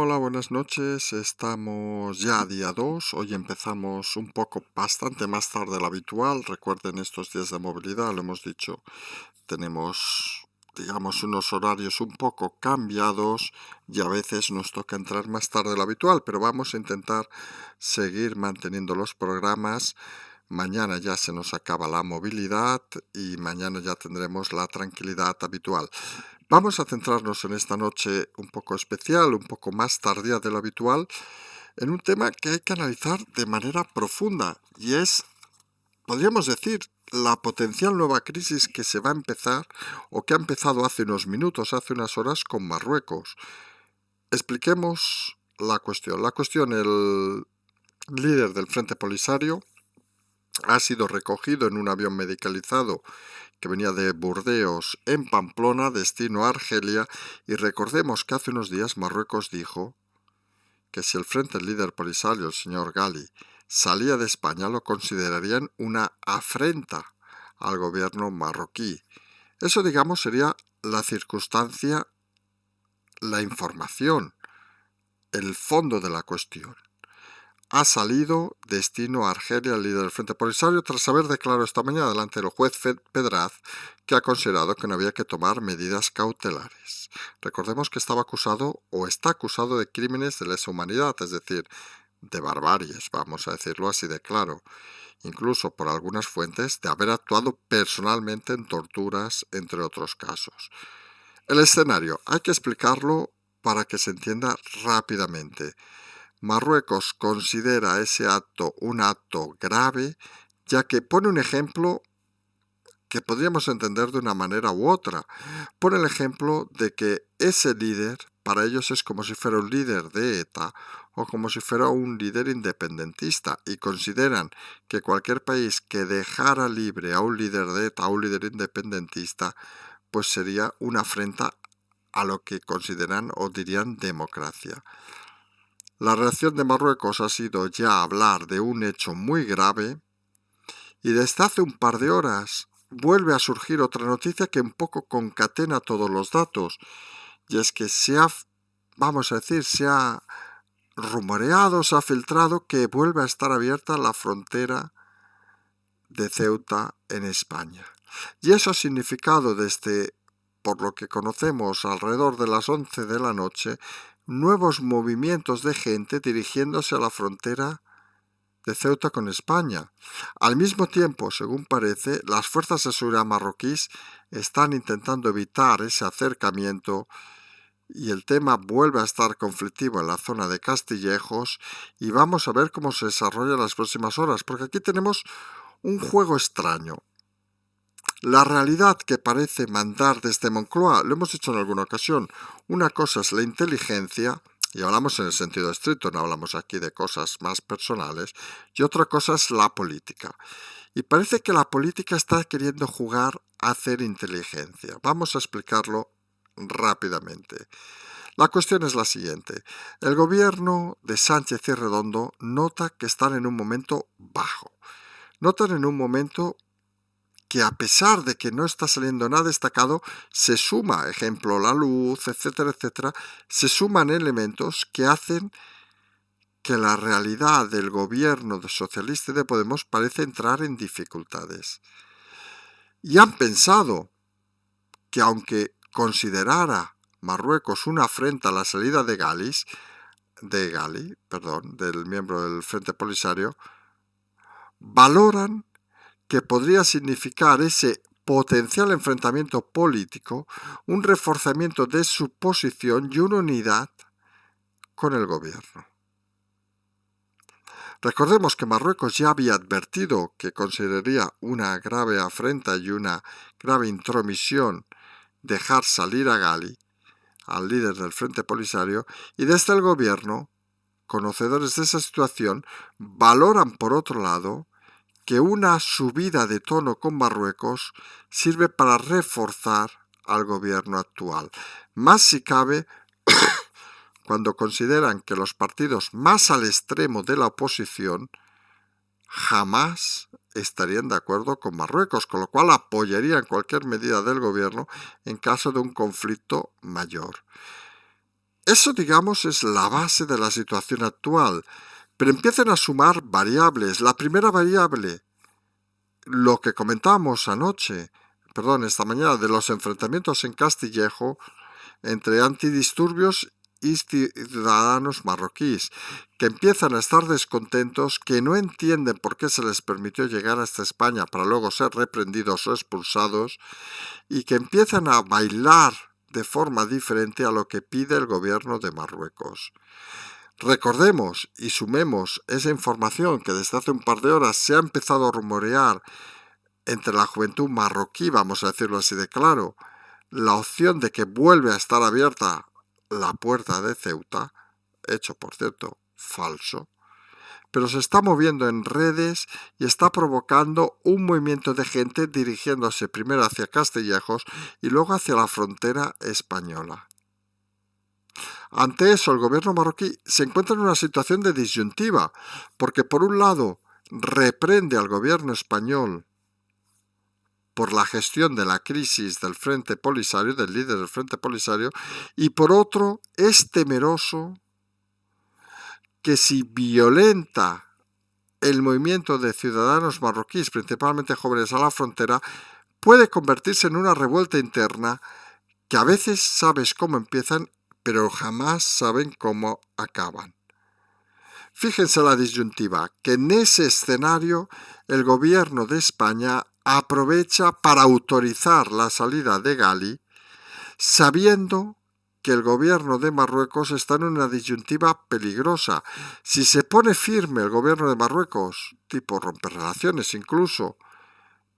Hola, buenas noches. Estamos ya día 2. Hoy empezamos un poco bastante más tarde de lo habitual. Recuerden, estos días de movilidad, lo hemos dicho, tenemos, digamos, unos horarios un poco cambiados y a veces nos toca entrar más tarde de lo habitual, pero vamos a intentar seguir manteniendo los programas. Mañana ya se nos acaba la movilidad y mañana ya tendremos la tranquilidad habitual. Vamos a centrarnos en esta noche un poco especial, un poco más tardía de lo habitual, en un tema que hay que analizar de manera profunda y es, podríamos decir, la potencial nueva crisis que se va a empezar o que ha empezado hace unos minutos, hace unas horas con Marruecos. Expliquemos la cuestión. El líder del Frente Polisario ha sido recogido en un avión medicalizado que venía de Burdeos en Pamplona, destino a Argelia, y recordemos que hace unos días Marruecos dijo que si el Frente Líder Polisario, el señor Ghali, salía de España, lo considerarían una afrenta al gobierno marroquí. Eso, digamos, sería la circunstancia, la información, el fondo de la cuestión. Ha salido destino a Argelia el líder del Frente Polisario tras haber declarado esta mañana delante del juez Pedraz que ha considerado que no había que tomar medidas cautelares. Recordemos que estaba acusado o está acusado de crímenes de lesa humanidad, es decir, de barbaries, vamos a decirlo así de claro, incluso por algunas fuentes de haber actuado personalmente en torturas, entre otros casos. El escenario hay que explicarlo para que se entienda rápidamente. Marruecos considera ese acto un acto grave, ya que pone un ejemplo que podríamos entender de una manera u otra. Pone el ejemplo de que ese líder, para ellos es como si fuera un líder de ETA o como si fuera un líder independentista, y consideran que cualquier país que dejara libre a un líder de ETA o un líder independentista, pues sería una afrenta a lo que consideran o dirían democracia. La reacción de Marruecos ha sido ya hablar de un hecho muy grave y desde hace un par de horas vuelve a surgir otra noticia que un poco concatena todos los datos, y es que se ha rumoreado, se ha filtrado que vuelve a estar abierta la frontera de Ceuta en España. Y eso ha significado desde, por lo que conocemos, alrededor de las 11 de la noche, nuevos movimientos de gente dirigiéndose a la frontera de Ceuta con España. Al mismo tiempo, según parece, las fuerzas de seguridad marroquíes están intentando evitar ese acercamiento y el tema vuelve a estar conflictivo en la zona de Castillejos, y vamos a ver cómo se desarrolla en las próximas horas, porque aquí tenemos un juego extraño. La realidad que parece mandar desde Moncloa, lo hemos dicho en alguna ocasión, una cosa es la inteligencia, y hablamos en el sentido estricto, no hablamos aquí de cosas más personales, y otra cosa es la política. Y parece que la política está queriendo jugar a hacer inteligencia. Vamos a explicarlo rápidamente. La cuestión es la siguiente. El gobierno de Sánchez y Redondo nota que están en un momento bajo. Notan en un momento que, a pesar de que no está saliendo nada destacado, se suma, ejemplo, la luz, etcétera, etcétera, se suman elementos que hacen que la realidad del gobierno de socialista y de Podemos parece entrar en dificultades. Y han pensado que, aunque considerara Marruecos una afrenta a la salida de Ghali, del miembro del Frente Polisario, valoran que podría significar ese potencial enfrentamiento político, un reforzamiento de su posición y una unidad con el gobierno. Recordemos que Marruecos ya había advertido que consideraría una grave afrenta y una grave intromisión dejar salir a Ghali, al líder del Frente Polisario, y desde el gobierno, conocedores de esa situación, valoran por otro lado que una subida de tono con Marruecos sirve para reforzar al gobierno actual, más si cabe cuando consideran que los partidos más al extremo de la oposición jamás estarían de acuerdo con Marruecos, con lo cual apoyarían cualquier medida del gobierno en caso de un conflicto mayor. Eso, digamos, es la base de la situación actual. Pero empiezan a sumar variables. La primera variable, lo que comentábamos esta mañana, de los enfrentamientos en Castillejo entre antidisturbios y ciudadanos marroquíes, que empiezan a estar descontentos, que no entienden por qué se les permitió llegar hasta España para luego ser reprendidos o expulsados, y que empiezan a bailar de forma diferente a lo que pide el gobierno de Marruecos. Recordemos y sumemos esa información que desde hace un par de horas se ha empezado a rumorear entre la juventud marroquí, vamos a decirlo así de claro, la opción de que vuelve a estar abierta la puerta de Ceuta, hecho por cierto falso, pero se está moviendo en redes y está provocando un movimiento de gente dirigiéndose primero hacia Castillejos y luego hacia la frontera española. Ante eso, el gobierno marroquí se encuentra en una situación de disyuntiva, porque por un lado reprende al gobierno español por la gestión de la crisis del Frente Polisario, del líder del Frente Polisario, y por otro es temeroso que si violenta el movimiento de ciudadanos marroquíes, principalmente jóvenes, a la frontera, puede convertirse en una revuelta interna que a veces sabes cómo empiezan, pero jamás saben cómo acaban. Fíjense la disyuntiva, que en ese escenario el gobierno de España aprovecha para autorizar la salida de Gali, sabiendo que el gobierno de Marruecos está en una disyuntiva peligrosa. Si se pone firme el gobierno de Marruecos, tipo romper relaciones incluso,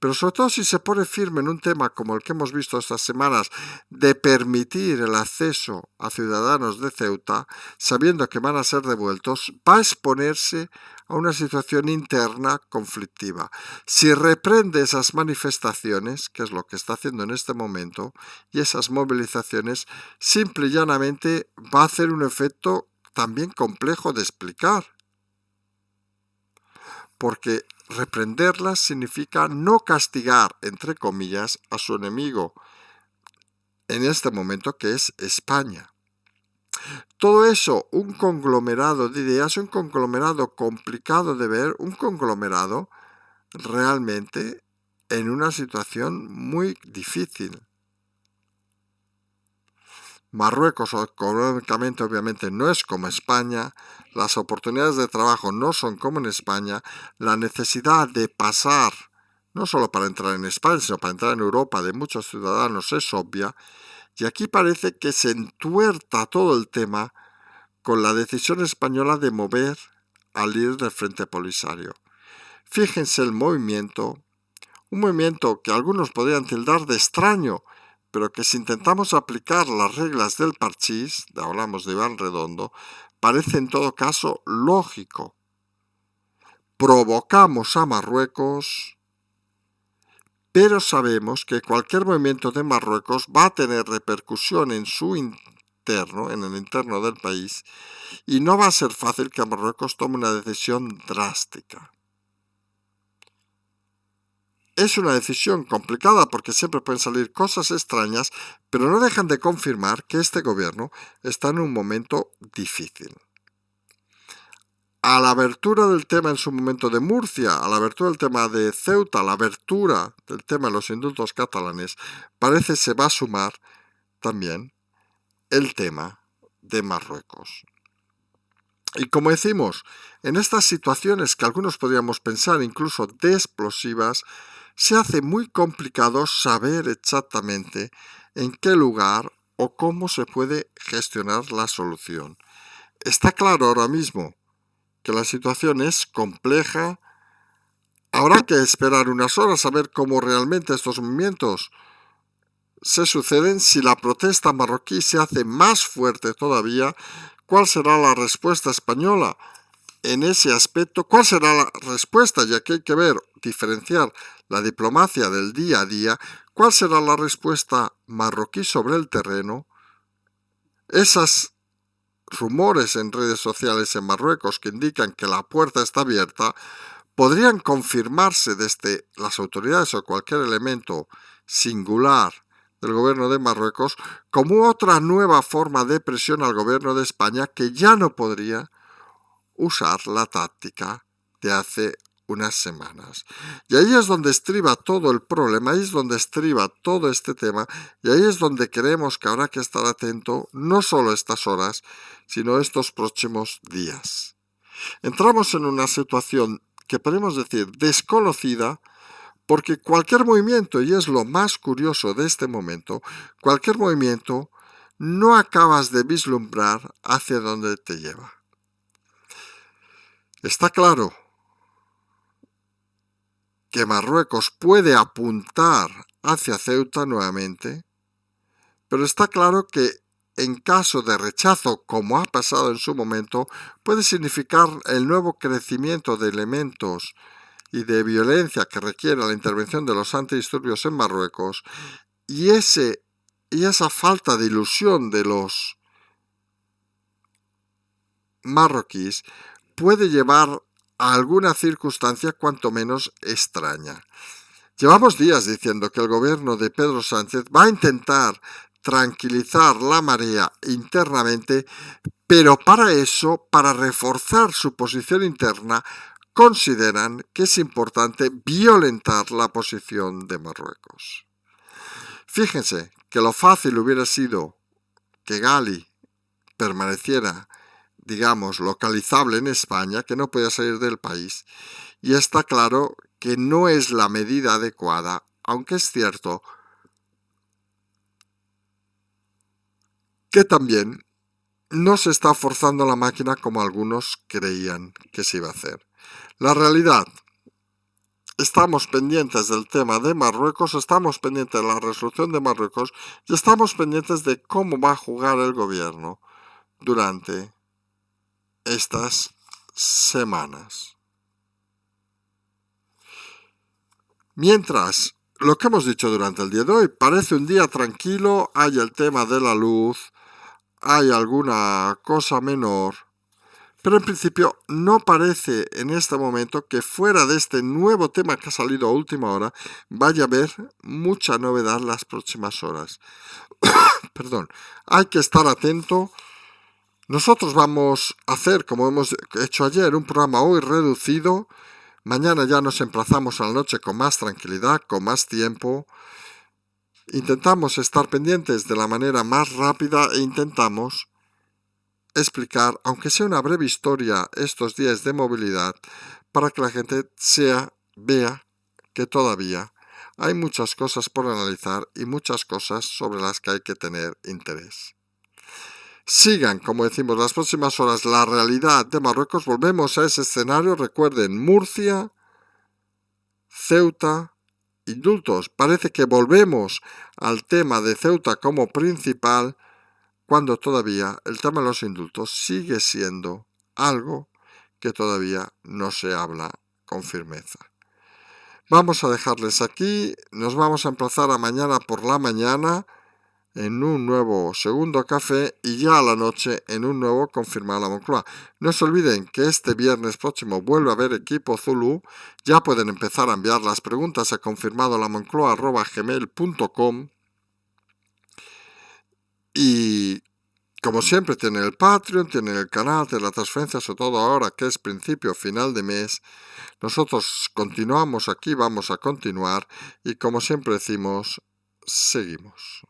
pero sobre todo si se pone firme en un tema como el que hemos visto estas semanas, de permitir el acceso a ciudadanos de Ceuta, sabiendo que van a ser devueltos, va a exponerse a una situación interna conflictiva. Si reprende esas manifestaciones, que es lo que está haciendo en este momento, y esas movilizaciones, simple y llanamente va a hacer un efecto también complejo de explicar. Porque reprenderlas significa no castigar, entre comillas, a su enemigo, en este momento que es España. Todo eso, un conglomerado de ideas, un conglomerado complicado de ver, un conglomerado realmente en una situación muy difícil. Marruecos económicamente obviamente no es como España, las oportunidades de trabajo no son como en España, la necesidad de pasar, no solo para entrar en España, sino para entrar en Europa de muchos ciudadanos es obvia, y aquí parece que se entuerta todo el tema con la decisión española de mover al líder del Frente Polisario. Fíjense el movimiento, un movimiento que algunos podrían tildar de extraño, pero que si intentamos aplicar las reglas del parchís, hablamos de Iván Redondo, parece en todo caso lógico. Provocamos a Marruecos, pero sabemos que cualquier movimiento de Marruecos va a tener repercusión en su interno, en el interno del país, y no va a ser fácil que Marruecos tome una decisión drástica. Es una decisión complicada porque siempre pueden salir cosas extrañas, pero no dejan de confirmar que este gobierno está en un momento difícil. A la abertura del tema en su momento de Murcia, a la abertura del tema de Ceuta, a la abertura del tema de los indultos catalanes, parece se va a sumar también el tema de Marruecos. Y como decimos, en estas situaciones que algunos podríamos pensar incluso de explosivas, se hace muy complicado saber exactamente en qué lugar o cómo se puede gestionar la solución. Está claro ahora mismo que la situación es compleja. Habrá que esperar unas horas a ver cómo realmente estos movimientos se suceden. Si la protesta marroquí se hace más fuerte todavía, ¿cuál será la respuesta española en ese aspecto? ¿Cuál será la respuesta? Ya que hay que ver, diferenciar la diplomacia del día a día. ¿Cuál será la respuesta marroquí sobre el terreno? Esos rumores en redes sociales en Marruecos que indican que la puerta está abierta podrían confirmarse desde las autoridades o cualquier elemento singular del gobierno de Marruecos como otra nueva forma de presión al gobierno de España, que ya no podría usar la táctica de hace unas semanas. Y ahí es donde estriba todo el problema, ahí es donde estriba todo este tema, y ahí es donde creemos que habrá que estar atento no solo estas horas, sino estos próximos días. Entramos en una situación que podemos decir desconocida, porque cualquier movimiento, y es lo más curioso de este momento, cualquier movimiento no acabas de vislumbrar hacia dónde te lleva. Está claro que Marruecos puede apuntar hacia Ceuta nuevamente, pero está claro que en caso de rechazo, como ha pasado en su momento, puede significar el nuevo crecimiento de elementos y de violencia que requiere la intervención de los antidisturbios en Marruecos, y esa falta de ilusión de los marroquíes puede llevar a alguna circunstancia cuanto menos extraña. Llevamos días diciendo que el gobierno de Pedro Sánchez va a intentar tranquilizar la marea internamente, pero para eso, para reforzar su posición interna, consideran que es importante violentar la posición de Marruecos. Fíjense que lo fácil hubiera sido que Gali permaneciera, digamos, localizable en España, que no podía salir del país, y está claro que no es la medida adecuada, aunque es cierto que también no se está forzando la máquina como algunos creían que se iba a hacer. La realidad, estamos pendientes del tema de Marruecos, estamos pendientes de la resolución de Marruecos y estamos pendientes de cómo va a jugar el gobierno durante estas semanas. Mientras, lo que hemos dicho durante el día de hoy, parece un día tranquilo, hay el tema de la luz, hay alguna cosa menor, pero en principio no parece en este momento que fuera de este nuevo tema que ha salido a última hora vaya a haber mucha novedad las próximas horas. Perdón, hay que estar atento. Nosotros vamos a hacer, como hemos hecho ayer, un programa hoy reducido. Mañana ya nos emplazamos a la noche con más tranquilidad, con más tiempo. Intentamos estar pendientes de la manera más rápida e intentamos explicar, aunque sea una breve historia, estos días de movilidad, para que la gente vea que todavía hay muchas cosas por analizar y muchas cosas sobre las que hay que tener interés. Sigan, como decimos, las próximas horas la realidad de Marruecos. Volvemos a ese escenario. Recuerden, Murcia, Ceuta, indultos. Parece que volvemos al tema de Ceuta como principal, cuando todavía el tema de los indultos sigue siendo algo que todavía no se habla con firmeza. Vamos a dejarles aquí, nos vamos a emplazar a mañana por la mañana en un nuevo segundo café y ya a la noche en un nuevo Confirmar la Moncloa. No se olviden que este viernes próximo vuelve a haber equipo Zulu. Ya pueden empezar a enviar las preguntas a confirmadolamoncloa@gmail.com y como siempre tienen el Patreon, tienen el canal, tienen la transferencia, sobre todo ahora que es principio final de mes. Nosotros continuamos aquí, vamos a continuar y como siempre decimos, seguimos.